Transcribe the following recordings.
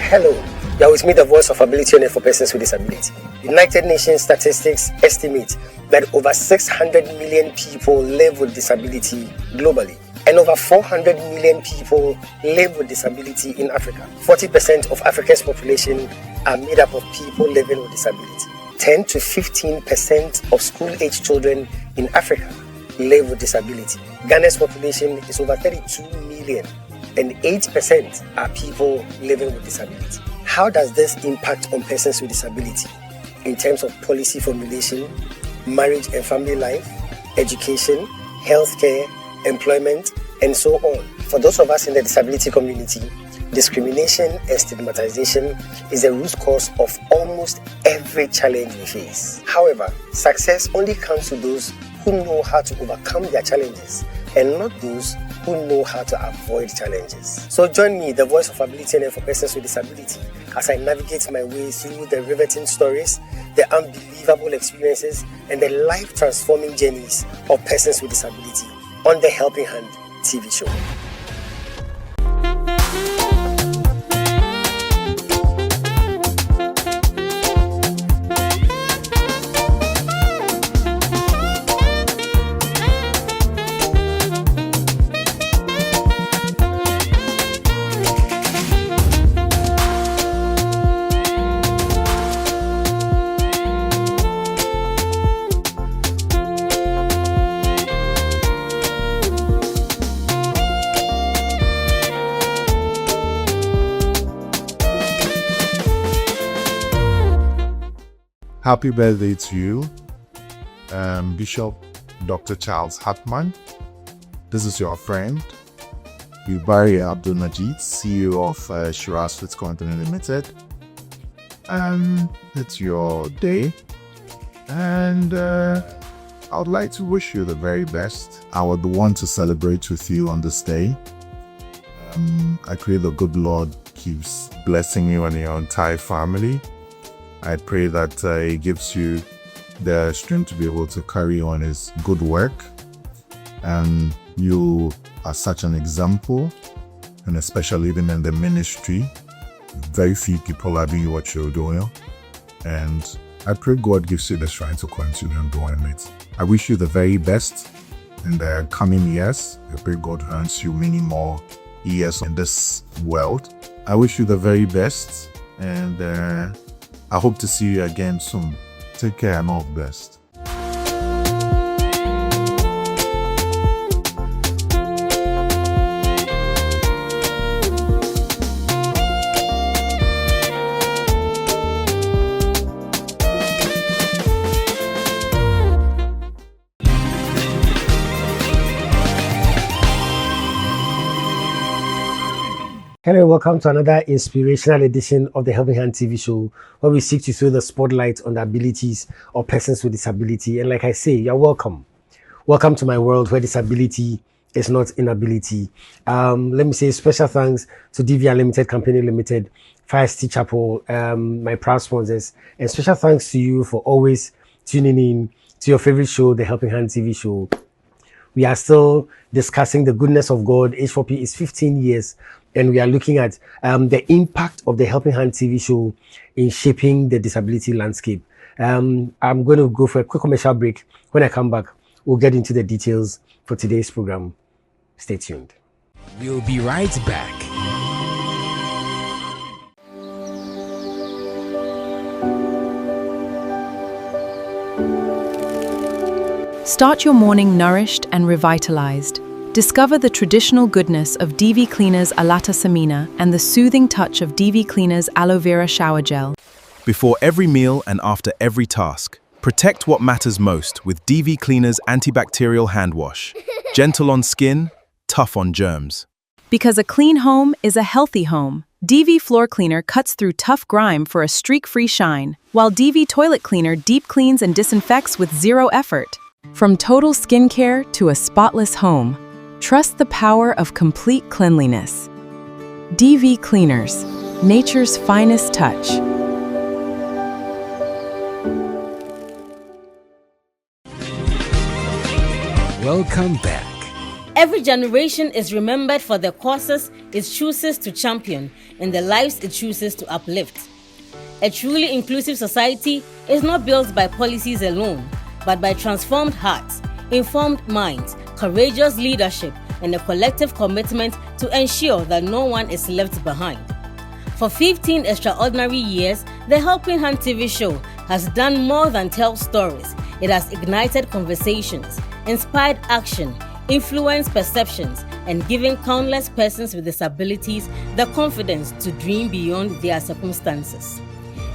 Hello, you are with me, the voice of ability owner for persons with disability. United Nations statistics estimate that over 600 million people live with disability globally, and over 400 million people live with disability in Africa. 40% of Africa's population are made up of people living with disability. 10 to 15% of school-age children in Africa live with disability. Ghana's population is over 32 million, and 8% are people living with disability. How does this impact on persons with disability in terms of policy formulation, marriage and family life, education, healthcare, employment, and so on? For those of us in the disability community, discrimination and stigmatization is the root cause of almost every challenge we face. However, success only comes to those who know how to overcome their challenges and not those who know how to avoid challenges. So join me, the voice of ability and for persons with disability, as I navigate my way through the riveting stories, the unbelievable experiences, and the life-transforming journeys of persons with disability on the Helping Hand TV show. Happy birthday to you, Bishop Dr. Charles Hartman. This is your friend, Yubari Abdul Majid, CEO of Shiraz Foods Company Limited. It's your day, and I would like to wish you the very best. I would want to celebrate with you on this day. I pray the good Lord keeps blessing you and your entire family. I pray that He gives you the strength to be able to carry on His good work. And you are such an example, and especially even in the ministry, very few people are doing what you're doing. And I pray God gives you the strength to continue doing it. I wish you the very best in the coming years. I pray God grants you many more years in this world. I wish you the very best, and I hope to see you again soon. Take care and all the best. Hello, welcome to another inspirational edition of the Helping Hand TV show, where we seek to throw the spotlight on the abilities of persons with disability. And like I say, you're welcome. Welcome to my world where disability is not inability. Let me say special thanks to DV Unlimited Company Limited, Fire City Chapel, my proud sponsors, and special thanks to you for always tuning in to your favorite show, the Helping Hand TV show. We are still discussing the goodness of God. H4P is 15 years. And we are looking at the impact of the Helping Hand TV show in shaping the disability landscape. I'm going to go for a quick commercial break. When I come back, we'll get into the details for today's program. Stay tuned. We'll be right back. Start your morning nourished and revitalized. Discover the traditional goodness of DV Cleaner's Alata Samina and the soothing touch of DV Cleaner's Aloe Vera Shower Gel. Before every meal and after every task, protect what matters most with DV Cleaner's antibacterial hand wash. Gentle on skin, tough on germs. Because a clean home is a healthy home, DV Floor Cleaner cuts through tough grime for a streak-free shine, while DV Toilet Cleaner deep cleans and disinfects with zero effort. From total skincare to a spotless home, trust the power of complete cleanliness. DV Cleaners, nature's finest touch. Welcome back. Every generation is remembered for the causes it chooses to champion and the lives it chooses to uplift. A truly inclusive society is not built by policies alone, but by transformed hearts, informed minds, courageous leadership, and a collective commitment to ensure that no one is left behind. For 15 extraordinary years, the Helping Hand TV show has done more than tell stories. It has ignited conversations, inspired action, influenced perceptions, and given countless persons with disabilities the confidence to dream beyond their circumstances.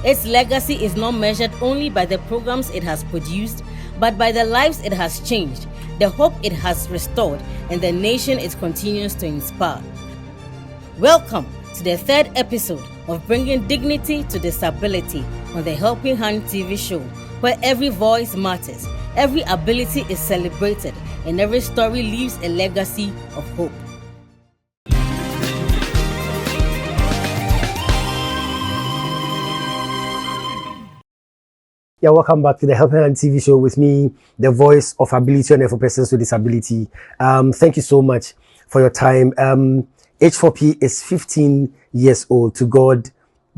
Its legacy is not measured only by the programs it has produced, but by the lives it has changed, the hope it has restored, and the nation it continues to inspire. Welcome to the third episode of Bringing Dignity to Disability on the Helping Hand TV show, where every voice matters, every ability is celebrated, and every story leaves a legacy of hope. Yeah, welcome back to the Helping Hand TV show with me, the voice of ability and for persons with disability. Thank you so much for your time. H4P is 15 years old. To God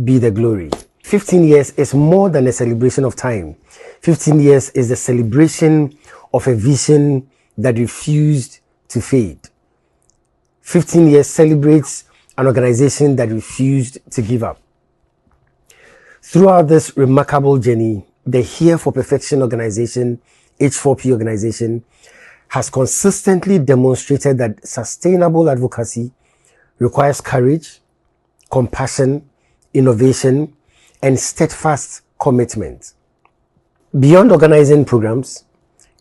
be the glory. 15 years is more than a celebration of time. 15 years is the celebration of a vision that refused to fade. 15 years celebrates an organization that refused to give up. Throughout this remarkable journey, the Here for Perfection organization, H4P organization, has consistently demonstrated that sustainable advocacy requires courage, compassion, innovation, and steadfast commitment. Beyond organizing programs,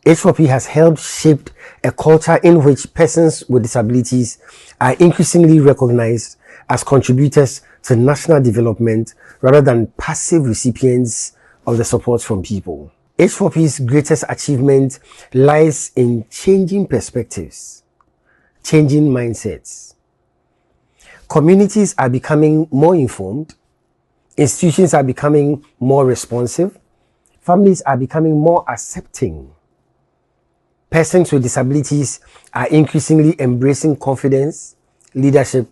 H4P has helped shape a culture in which persons with disabilities are increasingly recognized as contributors to national development rather than passive recipients of the support from people. H4P's greatest achievement lies in changing perspectives, changing mindsets. Communities are becoming more informed, institutions are becoming more responsive, families are becoming more accepting. Persons with disabilities are increasingly embracing confidence, leadership,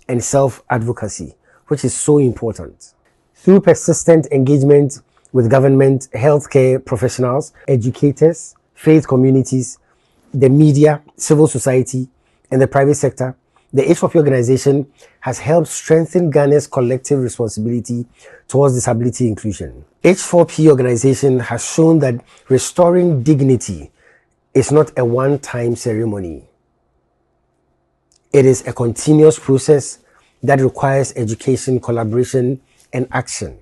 and self-advocacy, which is so important. Through persistent engagement with government, healthcare professionals, educators, faith communities, the media, civil society, and the private sector, the H4P organization has helped strengthen Ghana's collective responsibility towards disability inclusion. H4P organization has shown that restoring dignity is not a one-time ceremony. It is a continuous process that requires education, collaboration, and action.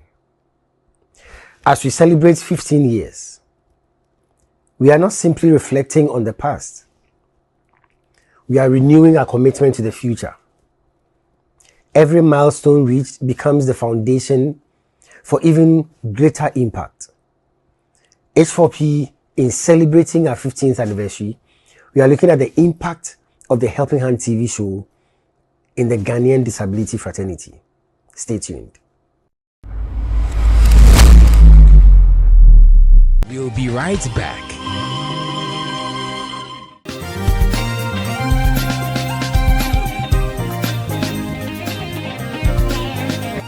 As we celebrate 15 years, we are not simply reflecting on the past. We are renewing our commitment to the future. Every milestone reached becomes the foundation for even greater impact. H4P, in celebrating our 15th anniversary, we are looking at the impact of the Helping Hand TV show in the Ghanaian disability fraternity. Stay tuned. We'll be right back.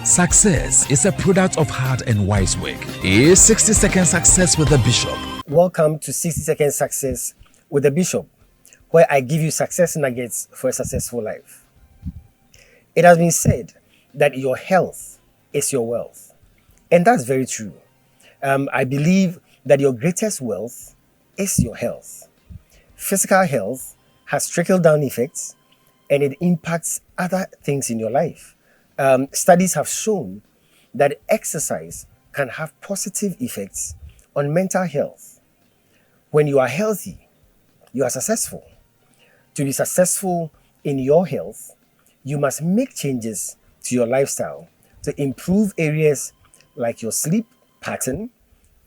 Success is a product of hard and wise work. Is 60-second success with the Bishop. Welcome to 60-second success with the Bishop, where I give you success nuggets for a successful life. It has been said that your health is your wealth. And that's very true. I believe that your greatest wealth is your health. Physical health has trickle-down effects and it impacts other things in your life. Studies have shown that exercise can have positive effects on mental health. When you are healthy, you are successful. To be successful in your health, you must make changes to your lifestyle to improve areas like your sleep pattern,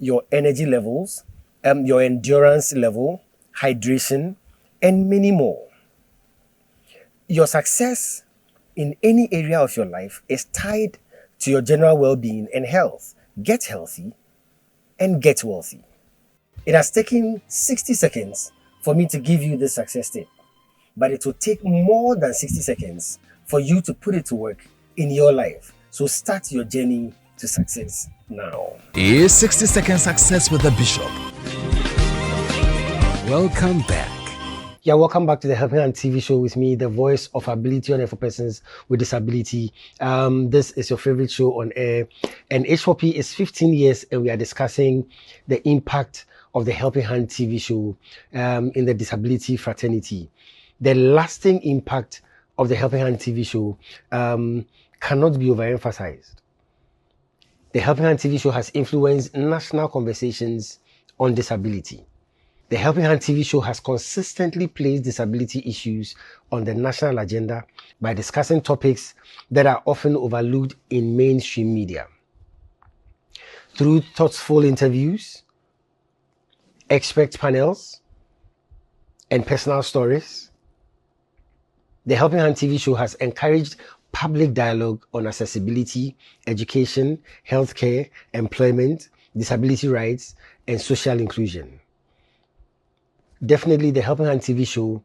your energy levels, your endurance level, hydration, and many more. Your success in any area of your life is tied to your general well-being and health. Get healthy and get wealthy. It has taken 60 seconds for me to give you this success tip. but it will take more than 60 seconds for you to put it to work in your life. So start your journey to success now. Is 60-second success with the Bishop. Welcome back. Yeah, welcome back to the Helping Hand TV show with me, the voice of ability on air for persons with disability. This is your favorite show on air, and H4P is 15 years, and we are discussing the impact of the Helping Hand TV show in the disability fraternity. The lasting impact of the Helping Hand TV show cannot be overemphasized. The Helping Hand TV show has influenced national conversations on disability. The Helping Hand TV show has consistently placed disability issues on the national agenda by discussing topics that are often overlooked in mainstream media. Through thoughtful interviews, expert panels, and personal stories, the Helping Hand TV show has encouraged public dialogue on accessibility, education, healthcare, employment, disability rights, and social inclusion. Definitely, the Helping Hand TV show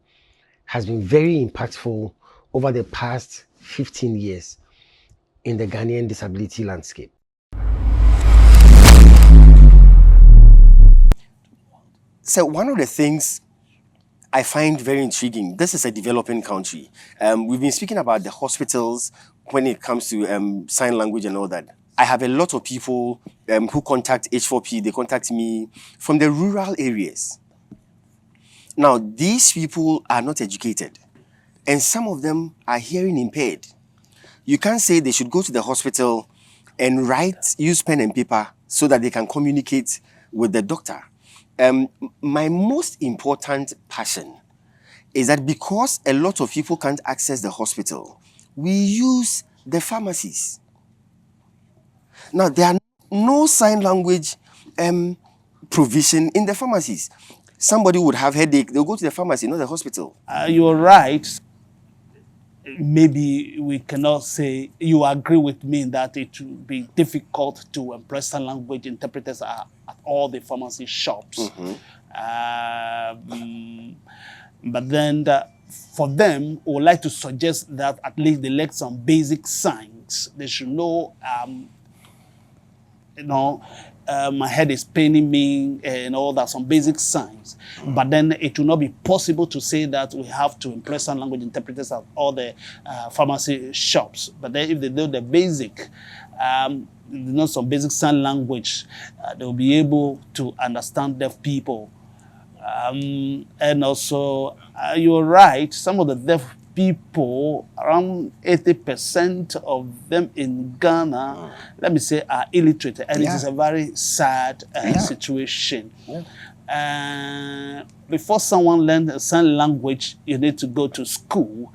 has been very impactful over the past 15 years in the Ghanaian disability landscape. So one of the things I find very intriguing, this is a developing country. We've been speaking about the hospitals when it comes to sign language and all that. I have a lot of people who contact H4P, they contact me from the rural areas. Now, these people are not educated, and some of them are hearing impaired. You can't say they should go to the hospital and use pen and paper so that they can communicate with the doctor. My most important passion is that because a lot of people can't access the hospital, we use the pharmacies. Now, there are no sign language provision in the pharmacies. Somebody would have headache, they'll go to the pharmacy, not the hospital. You're right. Maybe we cannot say you agree with me that it will be difficult to employ sign language interpreters at all the pharmacy shops. But then for them, we would like to suggest that at least they learn some basic signs. They should know, my head is paining me and all that, some basic signs. But then it will not be possible to say that we have to employ sign language interpreters at all the pharmacy shops. But then if they do the basic, some basic sign language, they'll be able to understand deaf people. And also, you're right, some of the deaf people, around 80% of them in Ghana, let me say, are illiterate. And it is a very sad situation. Before someone learns a sign language, you need to go to school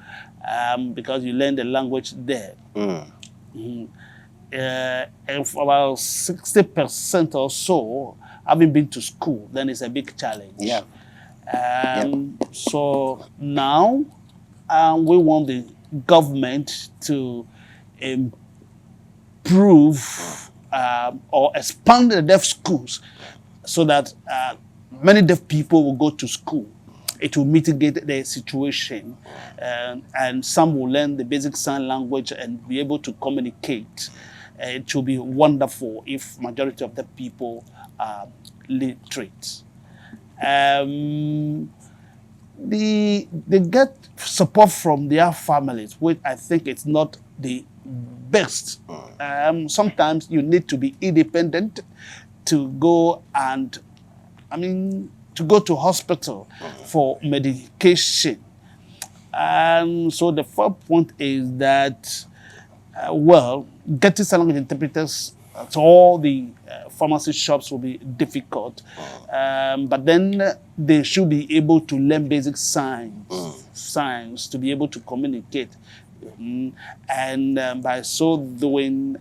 because you learn the language there. If about 60% or so haven't been to school, then it's a big challenge. So now, we want the government to improve or expand the deaf schools so that many deaf people will go to school. It will mitigate the situation, and some will learn the basic sign language and be able to communicate. It will be wonderful if majority of the people are literate. They get support from their families, which I think it's not the best. Sometimes you need to be independent to go to hospital for medication. So the first point is that, getting sign language interpreters to all the pharmacy shops will be difficult. But then they should be able to learn basic signs to be able to communicate. And by so doing,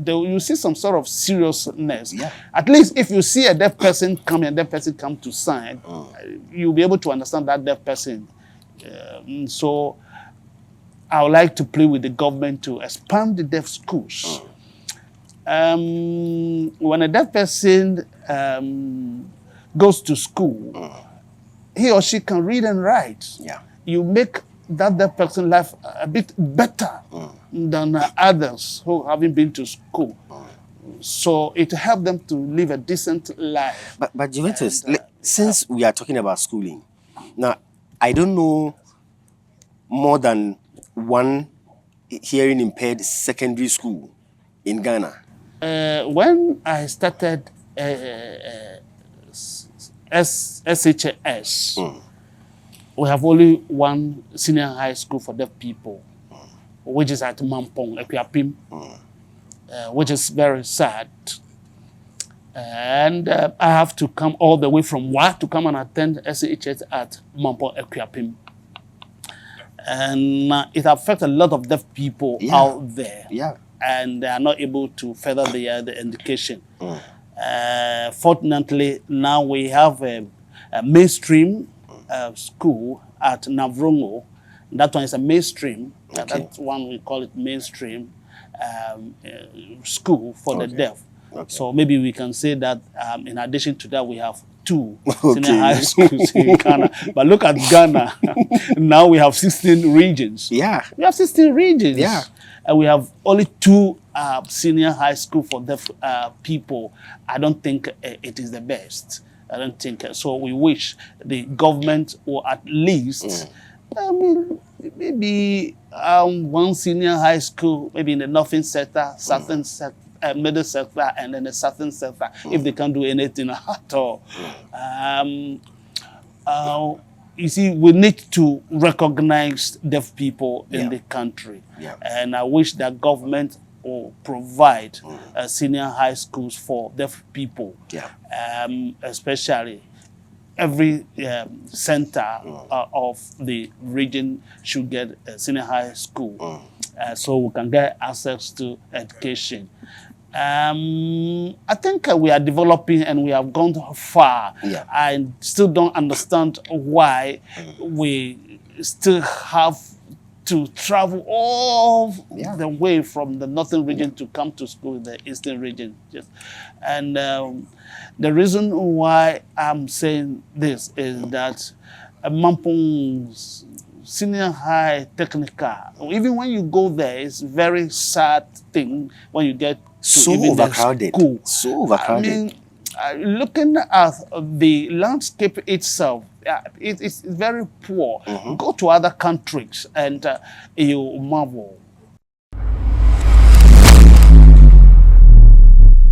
you see some sort of seriousness. At least if you see a deaf person come and a deaf person come to sign, you'll be able to understand that deaf person. So I would like to plead with the government to expand the deaf schools. When a deaf person goes to school, he or she can read and write. you make that deaf person life a bit better than others who haven't been to school. So it helped them to live a decent life. But Juventus, since we are talking about schooling, now I don't know more than one hearing impaired secondary school in Ghana. When I started SHS, we have only one senior high school for deaf people, which is at Mampong, Equiapim, which is very sad. And I have to come all the way from Wa to come and attend SHS at Mampong, Equiapim. And it affects a lot of deaf people out there. Yeah. And they are not able to further their education. Fortunately, now we have a mainstream school at Navrongo. That one is a mainstream. That one we call it mainstream school for the deaf. So maybe we can say that in addition to that, we have two senior high schools in Ghana. But look at Ghana. Now we have 16 regions. Yeah. We have 16 regions. Yeah. And we have only two senior high school for deaf people. I don't think it is the best. I don't think so. We wish the government will at least, maybe one senior high school, maybe in the northern sector, southern sector, middle sector, and then the southern sector, if they can't do anything at all. You see, we need to recognize deaf people in the country. And I wish that government will provide senior high schools for deaf people. Especially every center of the region should get a senior high school so we can get access to education. I think we are developing and we have gone far. I still don't understand why we still have to travel all the way from the northern region to come to school in the eastern region. And the reason why I'm saying this is that Mampong's senior high technical, even when you go there, it's very sad thing when you get to overcrowded. So overcrowded. I mean, looking at the landscape itself, it's very poor. Go to other countries and you marvel.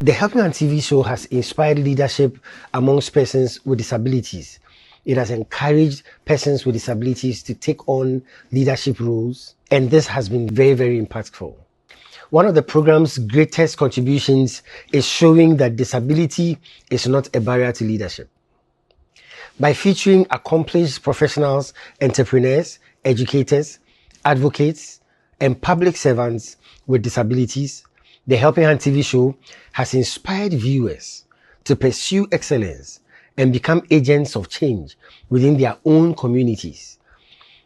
The Helping Hand TV show has inspired leadership amongst persons with disabilities. It has encouraged persons with disabilities to take on leadership roles, and this has been very, very impactful. One of the program's greatest contributions is showing that disability is not a barrier to leadership. By featuring accomplished professionals, entrepreneurs, educators, advocates, and public servants with disabilities, the Helping Hand TV show has inspired viewers to pursue excellence and become agents of change within their own communities.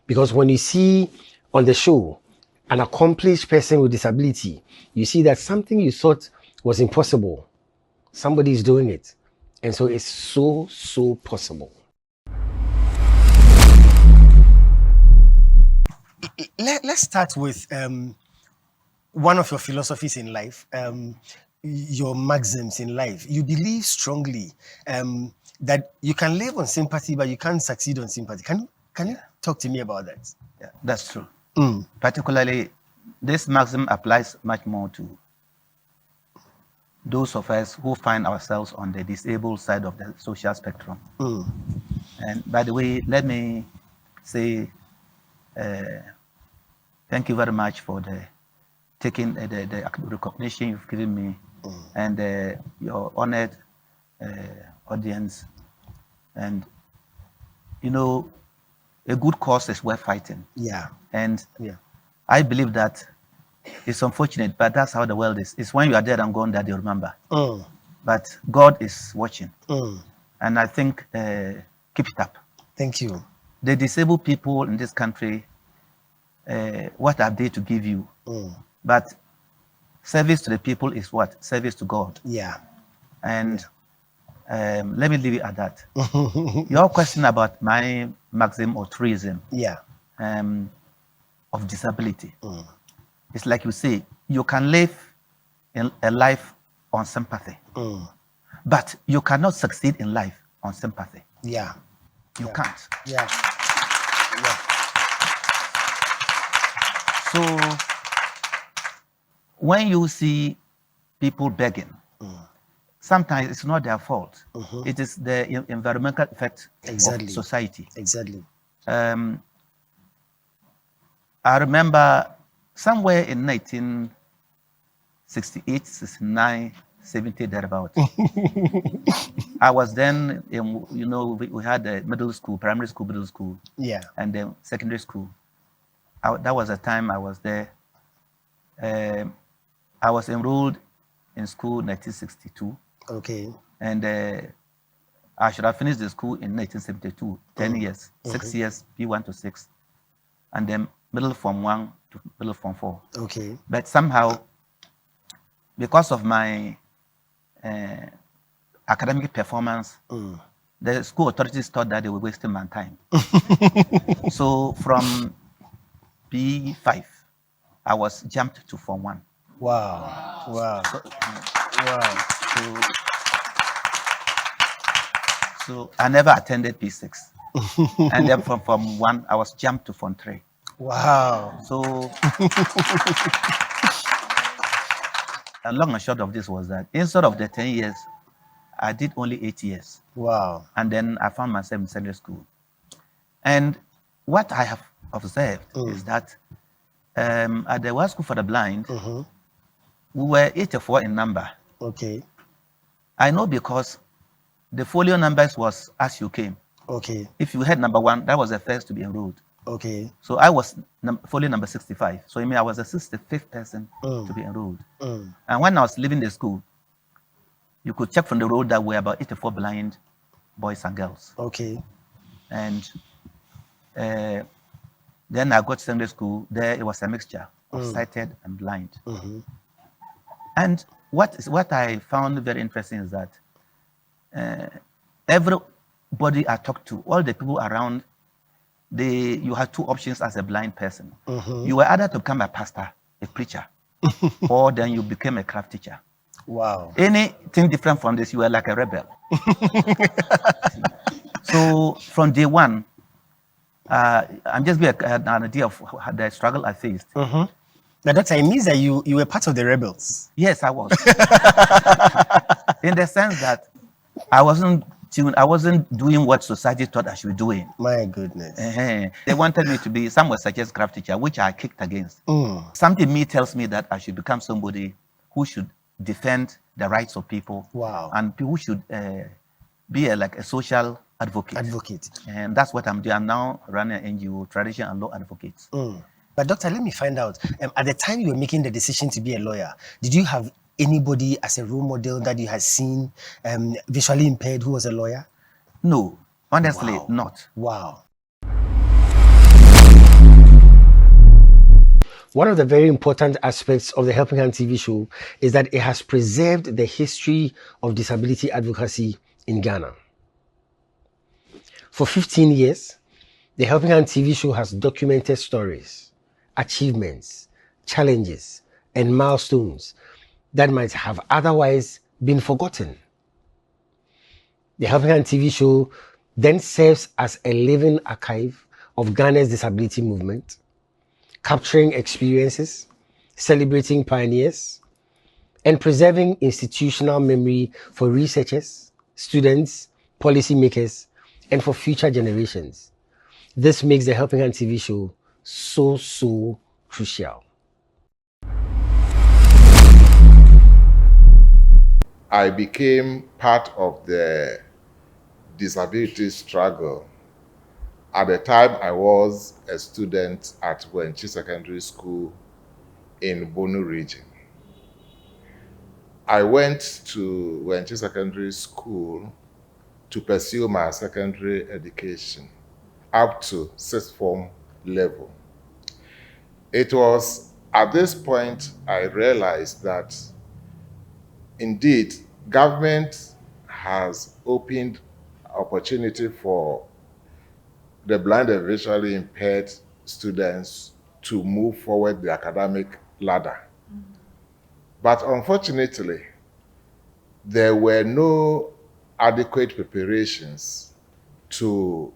Because when you see on the show an accomplished person with disability, you see that something you thought was impossible, somebody is doing it. And so it's so possible. Let's start with one of your philosophies in life, your maxims in life. You believe strongly that you can live on sympathy, but you can't succeed on sympathy. Can you talk to me about that? Yeah, that's true. Particularly, this maxim applies much more to those of us who find ourselves on the disabled side of the social spectrum. And by the way, let me say thank you very much for taking the recognition you've given me and your honored audience. And you know, a good cause is worth fighting. And I believe that it's unfortunate, but that's how the world is. It's when you are dead and gone that you remember. But God is watching. And I think, keep it up. Thank you. The disabled people in this country, what are they to give you? But service to the people is what? Service to God. And let me leave it at that. Your question about my maxim or truism. of disability. It's like you say, you can live a life on sympathy, but you cannot succeed in life on sympathy. Yeah. You can't. Yeah. Yeah. So when you see people begging, sometimes it's not their fault. It is the environmental effect Exactly. of society. Exactly. I remember somewhere in 1968, 69, 70, thereabout. I was then, we had a middle school, primary school, middle school, Yeah. and then secondary school. That was the time I was there. I was enrolled in school in 1962. Okay. And I should have finished the school in 1972, 10 years, 6 years, P1 to 6, and then middle form 1 to middle form 4. Okay. But somehow, because of my academic performance, the school authorities thought that they were wasting my time. So from P5, I was jumped to form 1. Wow. Wow. Wow. So I never attended P6. And then from Form 1, I was jumped to Form 3. Wow. So, and long and short of this was that instead of the 10 years, I did only 8 years. Wow. And then I found myself in secondary school. And what I have observed is that at the World School for the Blind, we were 84 in number. Okay. I know because the folio numbers was as you came. Okay. If you had number 1, that was the first to be enrolled. Okay. So I was folio number 65. So I mean, I was the 65th person to be enrolled. And when I was leaving the school, you could check from the road that we were about 84 blind boys and girls. Okay. And then I got to secondary school. There it was a mixture of sighted and blind. And what I found very interesting is that everybody I talked to, all the people around, you had 2 options as a blind person. You were either to become a pastor, a preacher, or then you became a craft teacher. Wow. Anything different from this, you were like a rebel. So from day 1, I'm just giving an idea of the struggle I faced. Now, Doctor, it means that you were part of the rebels. Yes, I was. In the sense that I wasn't doing what society thought I should be doing. My goodness. They wanted me to be, some would suggest craft teacher, which I kicked against. Something in me tells me that I should become somebody who should defend the rights of people. Wow. And people should be like a social advocate. And that's what I'm doing. I'm now running an NGO, Tradition and Law Advocates. But Doctor, let me find out. At the time you were making the decision to be a lawyer, did you have anybody as a role model that you had seen visually impaired who was a lawyer? No, honestly, not. Wow. One of the very important aspects of the Helping Hand TV show is that it has preserved the history of disability advocacy in Ghana. For 15 years, the Helping Hand TV show has documented stories, achievements, challenges, and milestones that might have otherwise been forgotten. The Helping Hand TV show then serves as a living archive of Ghana's disability movement, capturing experiences, celebrating pioneers, and preserving institutional memory for researchers, students, policymakers, and for future generations. This makes the Helping Hand TV show so crucial. I became part of the disability struggle at the time I was a student at Wenchi Secondary School in Bonu region. I went to Wenchi Secondary School to pursue my secondary education up to 6th form level. It was at this point I realized that indeed government has opened opportunity for the blind and visually impaired students to move forward the academic ladder. But unfortunately, there were no adequate preparations to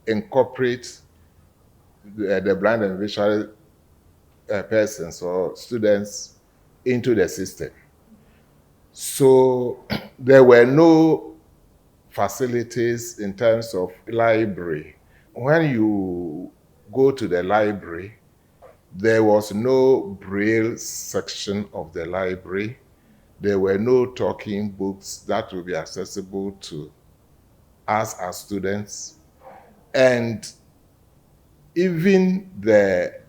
incorporate the blind and visually persons or students into the system. So there were no facilities in terms of library. When you go to the library, there was no Braille section of the library. There were no talking books that would be accessible to us as students. And even the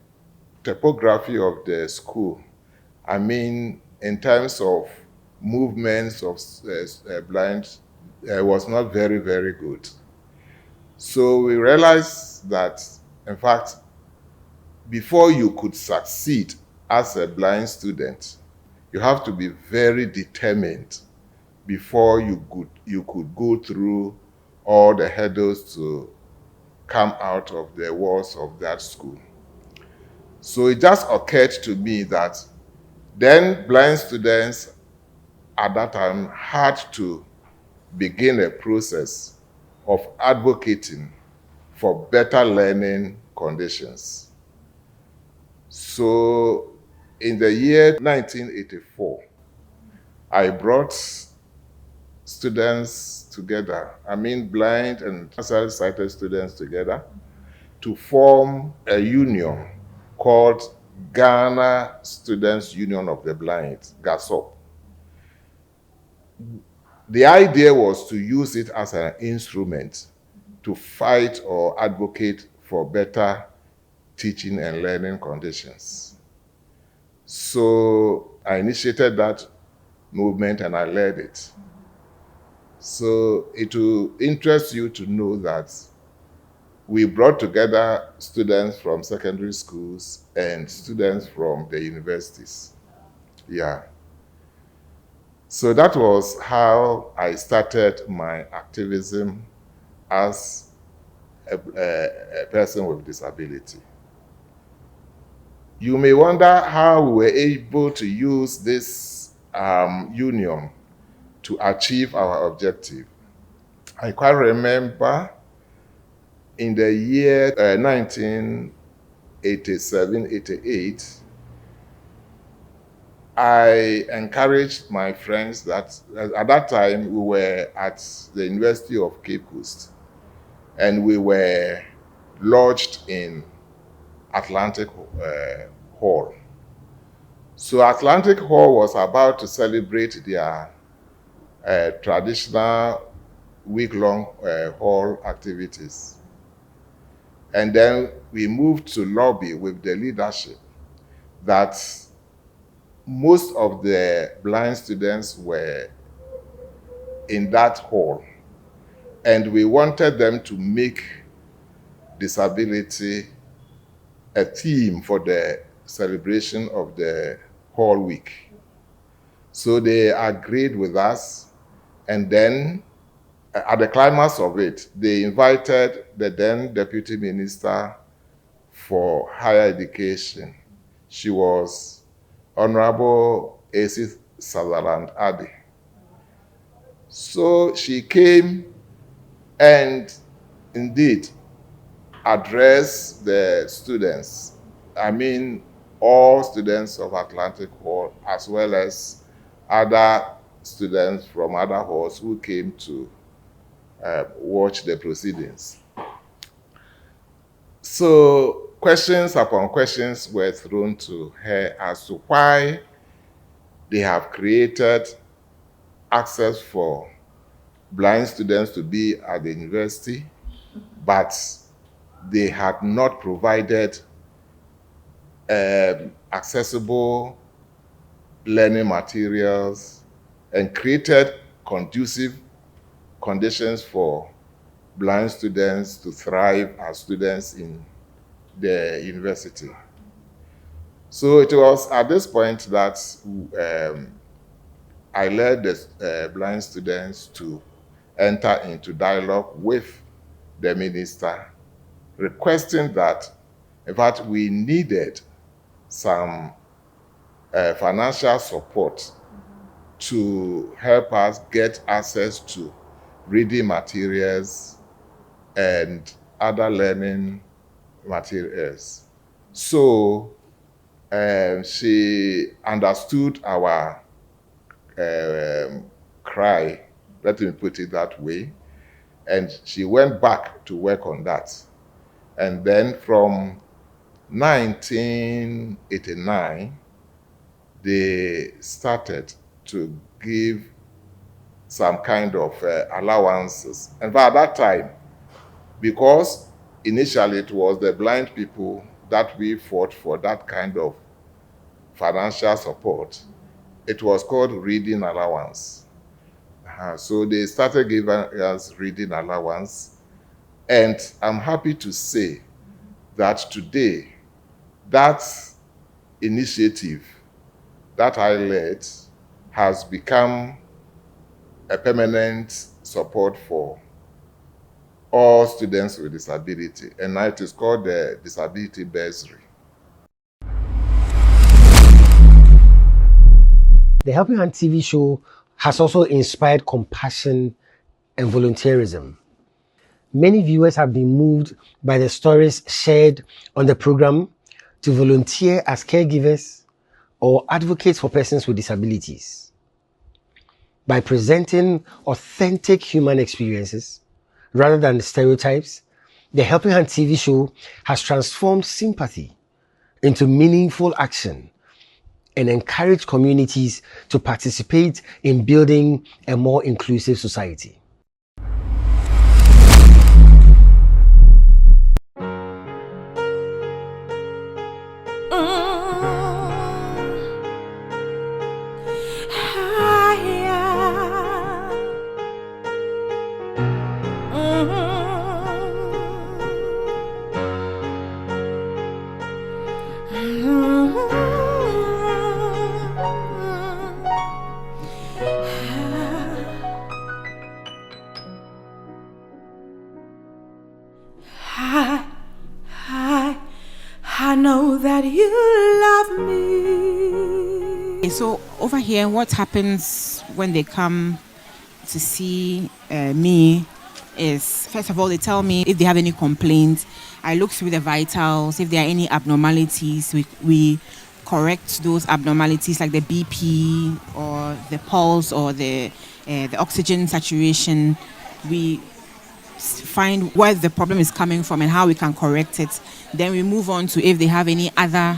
topography of the school, I mean, in terms of movements of blind, was not very, very good. So we realized that, in fact, before you could succeed as a blind student, you have to be very determined before you could go through all the hurdles to come out of the walls of that school. So it just occurred to me that then blind students at that time had to begin a process of advocating for better learning conditions. So in the year 1984, I brought students together, I mean blind and partially sighted students together, to form a union called Ghana Students Union of the Blind, GASOP. The idea was to use it as an instrument to fight or advocate for better teaching and learning conditions. So I initiated that movement and I led it. So it will interest you to know that we brought together students from secondary schools and students from the universities. Yeah. So that was how I started my activism as a person with disability. You may wonder how we were able to use this union to achieve our objective. I quite remember in the year 1987-88, I encouraged my friends that at that time we were at the University of Cape Coast and we were lodged in Atlantic Hall. So Atlantic Hall was about to celebrate their traditional week-long hall activities. And then we moved to lobby with the leadership that most of the blind students were in that hall. And we wanted them to make disability a theme for the celebration of the hall week. So they agreed with us, and then at the climax of it, they invited the then Deputy Minister for Higher Education. She was Honorable A.C. Sutherland Addy. So she came and indeed addressed the students. I mean, all students of Atlantic Hall, as well as other students from other halls who came to watch the proceedings. So questions upon questions were thrown to her as to why they have created access for blind students to be at the university, but they had not provided accessible learning materials and created conducive conditions for blind students to thrive as students in the university. So it was at this point that I led the blind students to enter into dialogue with the minister, requesting that In fact, we needed some financial support to help us get access to reading materials and other learning materials. So she understood our cry, let me put it that way, and she went back to work on that. And then from 1989, they started to give some kind of allowances. And by that time, because initially it was the blind people that we fought for that kind of financial support, it was called reading allowance. So they started giving us reading allowance. And I'm happy to say that today, that initiative that I led has become a permanent support for all students with disability, and now it is called the Disability Bursary. The Helping Hand TV show has also inspired compassion and volunteerism. Many viewers have been moved by the stories shared on the program to volunteer as caregivers or advocates for persons with disabilities. By presenting authentic human experiences rather than stereotypes, the Helping Hand TV show has transformed sympathy into meaningful action and encouraged communities to participate in building a more inclusive society. I know that you love me. So over here, what happens when they come to see me is, first of all, they tell me if they have any complaints. I look through the vitals. If there are any abnormalities, we correct those abnormalities, like the BP or the pulse or the oxygen saturation. We find where the problem is coming from and how we can correct it. Then we move on to if they have any other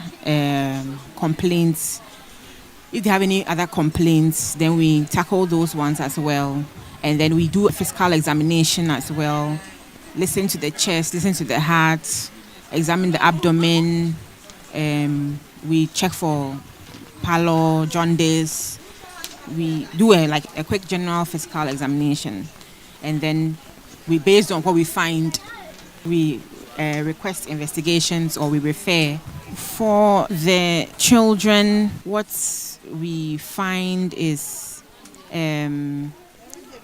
complaints. If they have any other complaints, then we tackle those ones as well. And then we do a physical examination as well. Listen to the chest, listen to the heart, examine the abdomen. We check for pallor, jaundice. We do a quick general physical examination. And then based on what we find, we request investigations or we refer. For the children, what we find is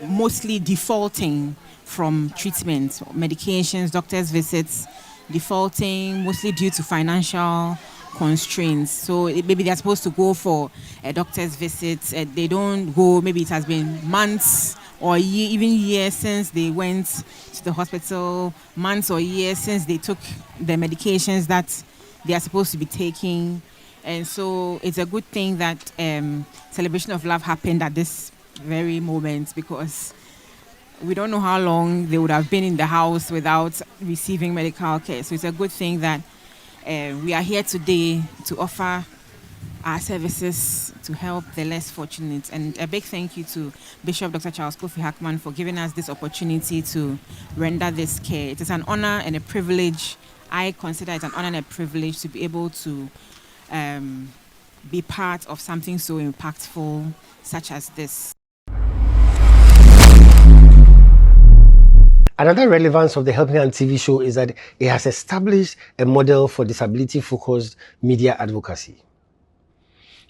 mostly defaulting from treatment, medications, doctor's visits, defaulting mostly due to financial constraints. So maybe they're supposed to go for a doctor's visit, they don't go, maybe it has been months or even years since they went to the hospital, months or years since they took the medications that they are supposed to be taking. And so it's a good thing that Celebration of Love happened at this very moment, because we don't know how long they would have been in the house without receiving medical care. So it's a good thing that we are here today to offer our services to help the less fortunate. And a big thank you to Bishop Dr. Charles Kofi Hackman for giving us this opportunity to render this care. It is an honor and a privilege. I consider it an honor and a privilege to be able to be part of something so impactful such as this. Another relevance of the Helping Hand TV show is that it has established a model for disability-focused media advocacy.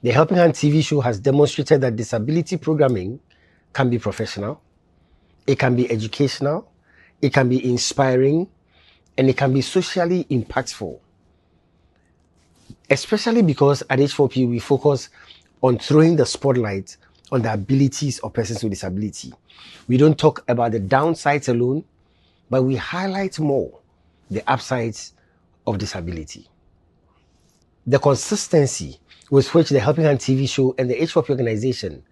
The Helping Hand TV show has demonstrated that disability programming can be professional, it can be educational, it can be inspiring, and it can be socially impactful. especially because at H4P we focus on throwing the spotlight on the abilities of persons with disability. We don't talk about the downsides alone, but we highlight more the upsides of disability. The consistency with which the Helping Hand TV show and the H4P organization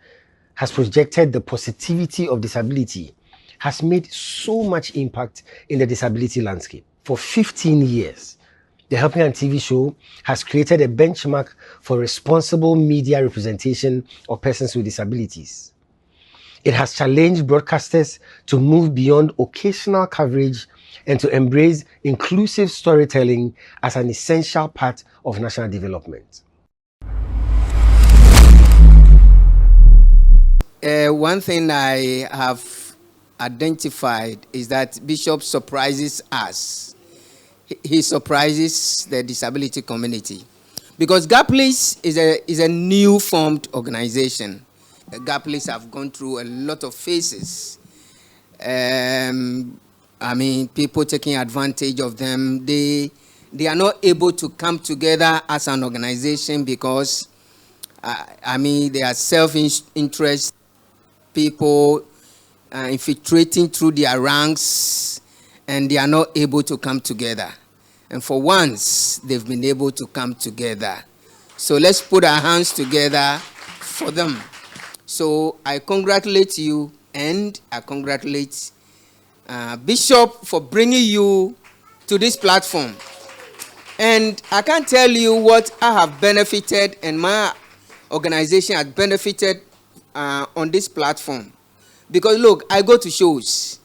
has projected the positivity of disability has made so much impact in the disability landscape. For 15 years, the Helping Hand TV show has created a benchmark for responsible media representation of persons with disabilities. It has challenged broadcasters to move beyond occasional coverage and to embrace inclusive storytelling as an essential part of national development. One thing I have identified is that Bishop surprises us. He surprises the disability community, because GAPLIS is a new formed organization. The GAPLIS have gone through a lot of phases. People taking advantage of them. They are not able to come together as an organization because, they are self-interest people infiltrating through their ranks, and they are not able to come together. And for once, they've been able to come together. So let's put our hands together for them. So I congratulate you, and I congratulate Bishop for bringing you to this platform. And I can't tell you what I have benefited and my organization has benefited on this platform. Because look, I go to shows.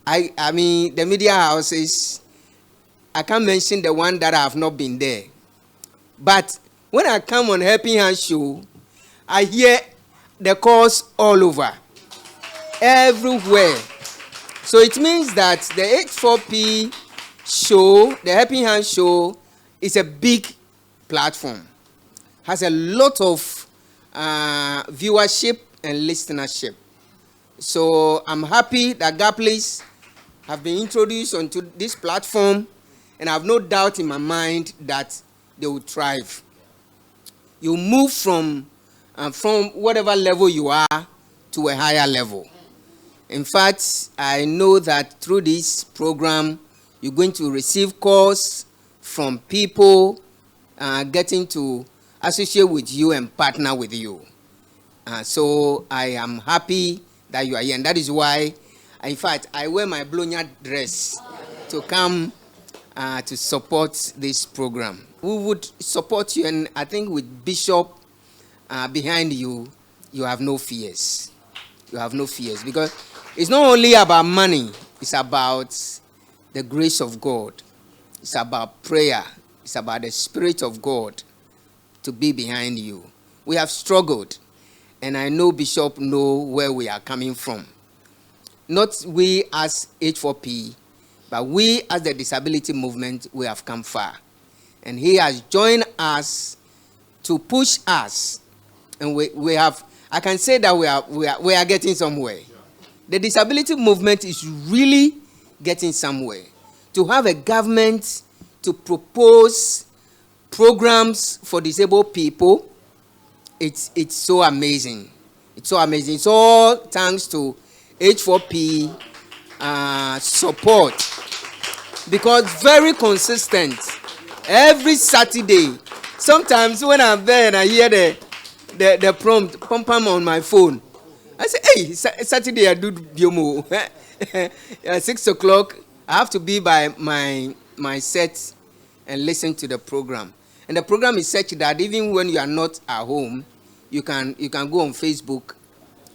The media houses, I can't mention the one that I have not been there. But when I come on Helping Hand show, I hear the calls all over, everywhere. So it means that the H4P show, the Helping Hand show, is a big platform, has a lot of viewership and listenership. So I'm happy that GAPLIS have been introduced onto this platform, and I have no doubt in my mind that they will thrive. You move from whatever level you are to a higher level. In fact, I know that through this program, you're going to receive calls from people getting to associate with you and partner with you. So I am happy that you are here, and that is why, in fact, I wear my Bologna dress to come to support this program. We would support you, and I think with Bishop behind you, you have no fears. You have no fears, because it's not only about money, it's about the grace of God. It's about prayer. It's about the Spirit of God to be behind you. We have struggled, and I know Bishop knows where we are coming from. Not we as H4P, but we as the disability movement, we have come far. And he has joined us to push us. And we have, I can say that we are getting somewhere. The disability movement is really getting somewhere. To have a government to propose programs for disabled people, it's so amazing. It's so amazing. It's all thanks to H4P support, because very consistent. Every Saturday, sometimes when I'm there and I hear the prompt pom-pom on my phone, I say, hey, Saturday I do Biomo. At 6 o'clock, I have to be by my set and listen to the program. And the program is such that even when you are not at home, you can go on Facebook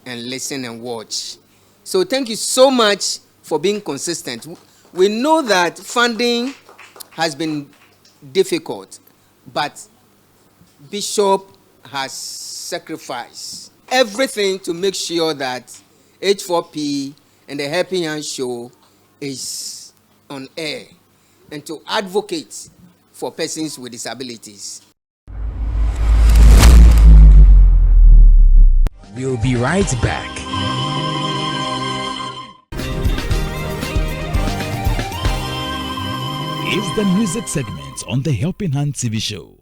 and listen and watch. So thank you so much for being consistent. We know that funding has been difficult, but Bishop has sacrificed everything to make sure that H4P and the Helping Hand show is on air, and to advocate for persons with disabilities. We'll be right back. It's the music segment on the Helping Hand TV show.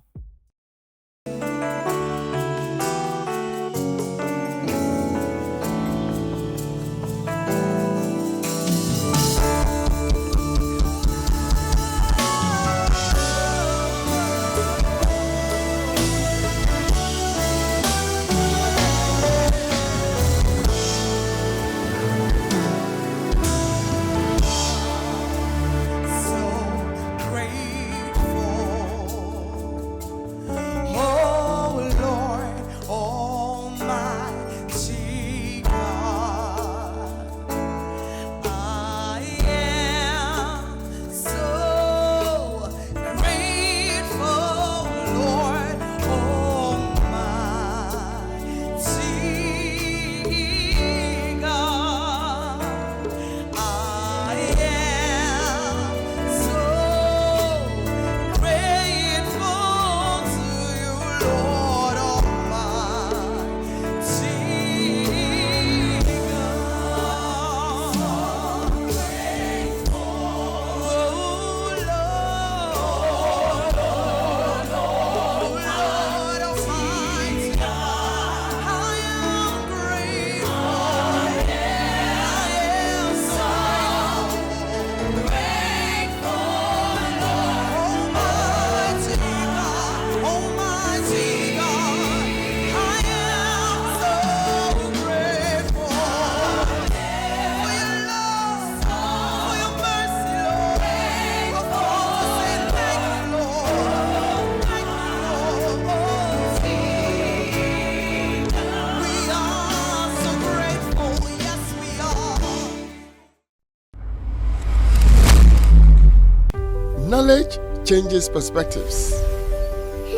Knowledge changes perspectives.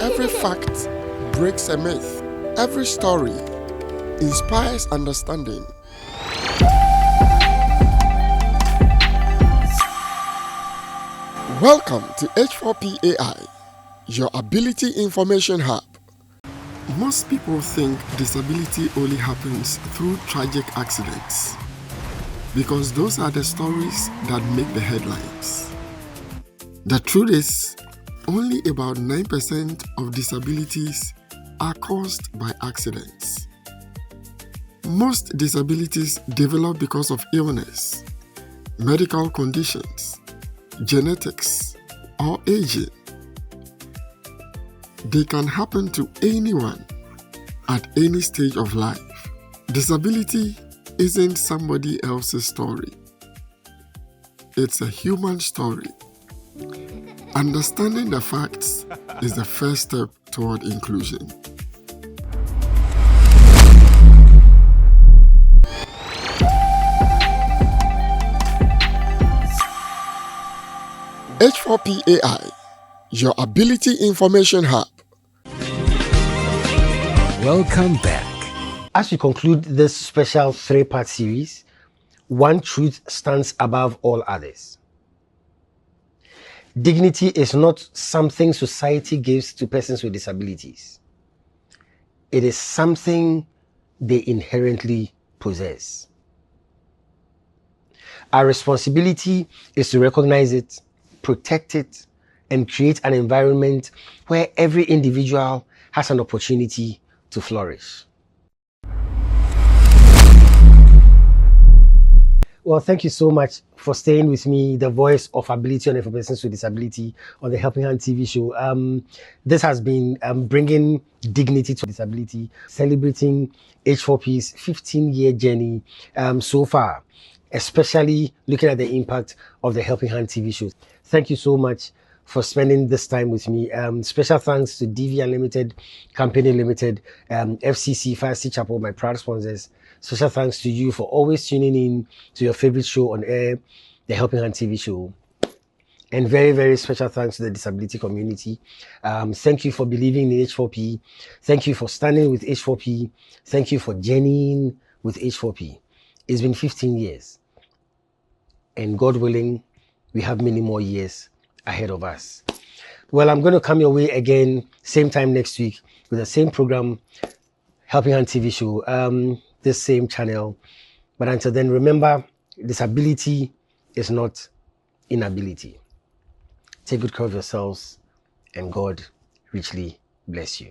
Every fact breaks a myth. Every story inspires understanding. Welcome to H4P AI, your ability information hub. Most people think disability only happens through tragic accidents because those are the stories that make the headlines. The truth is, only about 9% of disabilities are caused by accidents. Most disabilities develop because of illness, medical conditions, genetics, or aging. They can happen to anyone at any stage of life. Disability isn't somebody else's story. It's a human story. Understanding the facts is the first step toward inclusion. H4P AI, your ability information hub. Welcome back. As we conclude this special 3-part series, one truth stands above all others. Dignity is not something society gives to persons with disabilities. It is something they inherently possess. Our responsibility is to recognize it, protect it, and create an environment where every individual has an opportunity to flourish. Well, thank you so much for staying with me, the voice of ability and for persons with disability on the Helping Hand TV show. This has been bringing dignity to disability, celebrating H4P's 15-year journey so far, especially looking at the impact of the Helping Hand TV show. Thank you so much for spending this time with me. Special thanks to DV Unlimited, Company Limited, FCC, Fire City Chapel, my proud sponsors. Special thanks to you for always tuning in to your favorite show on air, the Helping Hand TV show. And very, very special thanks to the disability community. Thank you for believing in H4P. Thank you for standing with H4P. Thank you for journeying with H4P. It's been 15 years. And God willing, we have many more years ahead of us. Well, I'm going to come your way again, same time next week, with the same program, Helping Hand TV show, this same channel. But until then, remember, disability is not inability. Take good care of yourselves, and God richly bless you.